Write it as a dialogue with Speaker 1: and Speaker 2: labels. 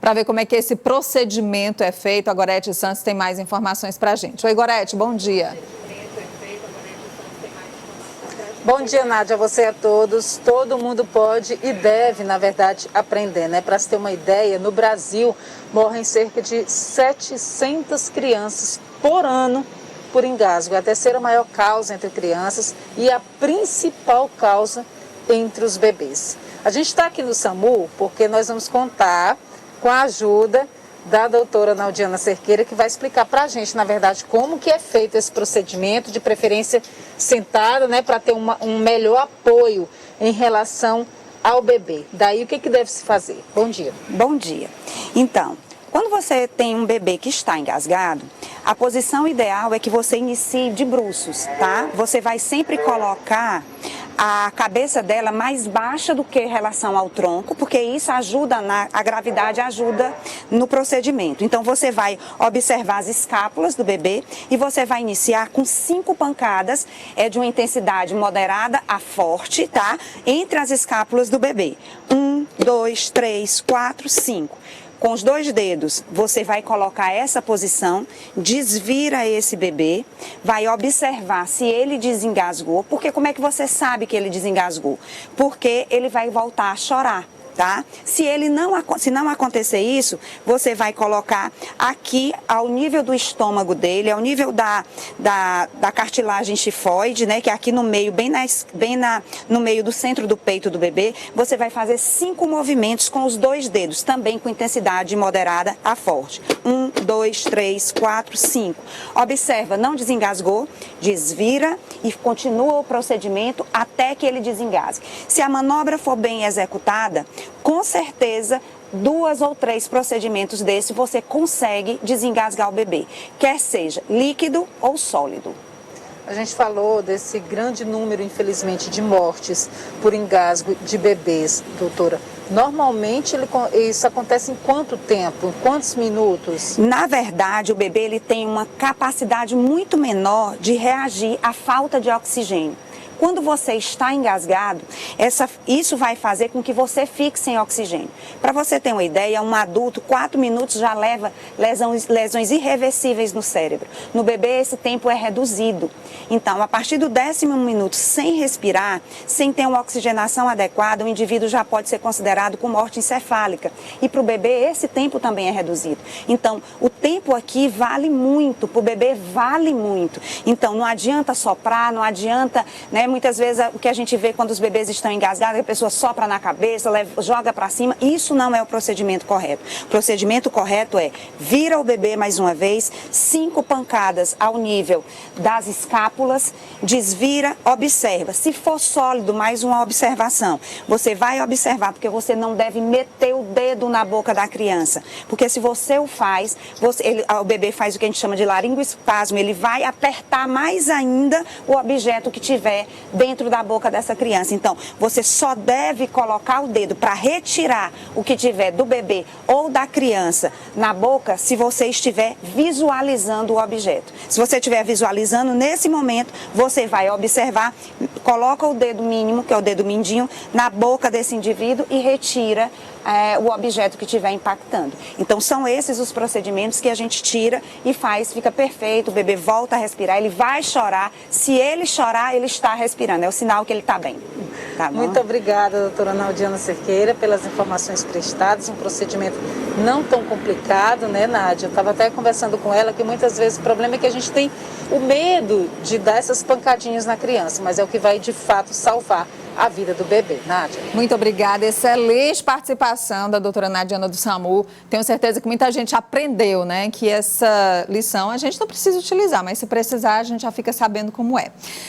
Speaker 1: para ver como é que esse procedimento é feito. A Gorete Santos tem mais informações para a gente. Oi, Gorete, bom dia.
Speaker 2: Bom dia, Nádia, a você e a todos. Todo mundo pode e deve, na verdade, aprender, né? Para se ter uma ideia, no Brasil morrem cerca de 700 crianças por ano por engasgo. É a terceira maior causa entre crianças e a principal causa entre os bebês. A gente está aqui no SAMU porque nós vamos contar com a ajuda da doutora Naudiana Cerqueira, que vai explicar para a gente, na verdade, como que é feito esse procedimento, de preferência sentada, né, para ter um melhor apoio em relação ao bebê. Daí, o que deve se fazer? Bom dia.
Speaker 3: Bom dia. Então, quando você tem um bebê que está engasgado, a posição ideal é que você inicie de bruços, tá? Você vai sempre colocar a cabeça dela mais baixa do que em relação ao tronco, porque isso ajuda, a gravidade ajuda no procedimento. Então você vai observar as escápulas do bebê e você vai iniciar com 5 pancadas, de uma intensidade moderada a forte, tá? Entre as escápulas do bebê. 1, 2, 3, 4, 5. Com os 2 dedos, você vai colocar essa posição, desvira esse bebê, vai observar se ele desengasgou, porque como é que você sabe que ele desengasgou? Porque ele vai voltar a chorar. Tá? Se não acontecer isso, você vai colocar aqui ao nível do estômago dele, ao nível da cartilagem tifoide, né, que é aqui no meio, no meio do centro do peito do bebê, você vai fazer 5 movimentos com os 2 dedos, também com intensidade moderada a forte. 1, 2, 3, 4, 5. Observa, não desengasgou, desvira e continua o procedimento até que ele desengasgue. Se a manobra for bem executada, com certeza, 2 ou 3 procedimentos desse você consegue desengasgar o bebê, quer seja líquido ou sólido.
Speaker 2: A gente falou desse grande número, infelizmente, de mortes por engasgo de bebês, doutora. Normalmente isso acontece em quanto tempo? Em quantos minutos?
Speaker 3: Na verdade, o bebê ele tem uma capacidade muito menor de reagir à falta de oxigênio. Quando você está engasgado, isso vai fazer com que você fique sem oxigênio. Para você ter uma ideia, um adulto, 4 minutos já leva lesões irreversíveis no cérebro. No bebê, esse tempo é reduzido. Então, a partir do 10º minuto, sem respirar, sem ter uma oxigenação adequada, o indivíduo já pode ser considerado com morte encefálica. E para o bebê, esse tempo também é reduzido. Então, o tempo aqui vale muito, para o bebê vale muito. Então, não adianta soprar, não adianta, né? Muitas vezes o que a gente vê quando os bebês estão engasgados, a pessoa sopra na cabeça, joga para cima. Isso não é o procedimento correto. O procedimento correto é vira o bebê mais uma vez, 5 pancadas ao nível das escápulas, desvira, observa. Se for sólido, mais uma observação. Você vai observar, porque você não deve meter o dedo na boca da criança. Porque se você o faz, o bebê faz o que a gente chama de laringoespasmo, ele vai apertar mais ainda o objeto que tiver dentro da boca dessa criança. Então, você só deve colocar o dedo para retirar o que tiver do bebê ou da criança na boca se você estiver visualizando o objeto. Se você estiver visualizando, nesse momento, você vai observar, coloca o dedo mínimo, que é o dedo mindinho, na boca desse indivíduo e retira o objeto que estiver impactando. Então, são esses os procedimentos que a gente tira e faz, fica perfeito, o bebê volta a respirar, ele vai chorar. Se ele chorar, ele está respirando, é o sinal que ele está bem. Tá bom?
Speaker 2: Muito obrigada, doutora Naudiana Cerqueira, pelas informações prestadas, um procedimento não tão complicado, né, Nádia? Eu estava até conversando com ela que muitas vezes o problema é que a gente tem o medo de dar essas pancadinhas na criança, mas é o que vai, de fato, salvar a vida do bebê. Nádia.
Speaker 1: Muito obrigada. Excelente participação da doutora Naudiana do SAMU. Tenho certeza que muita gente aprendeu, né, que essa lição a gente não precisa utilizar, mas se precisar a gente já fica sabendo como é.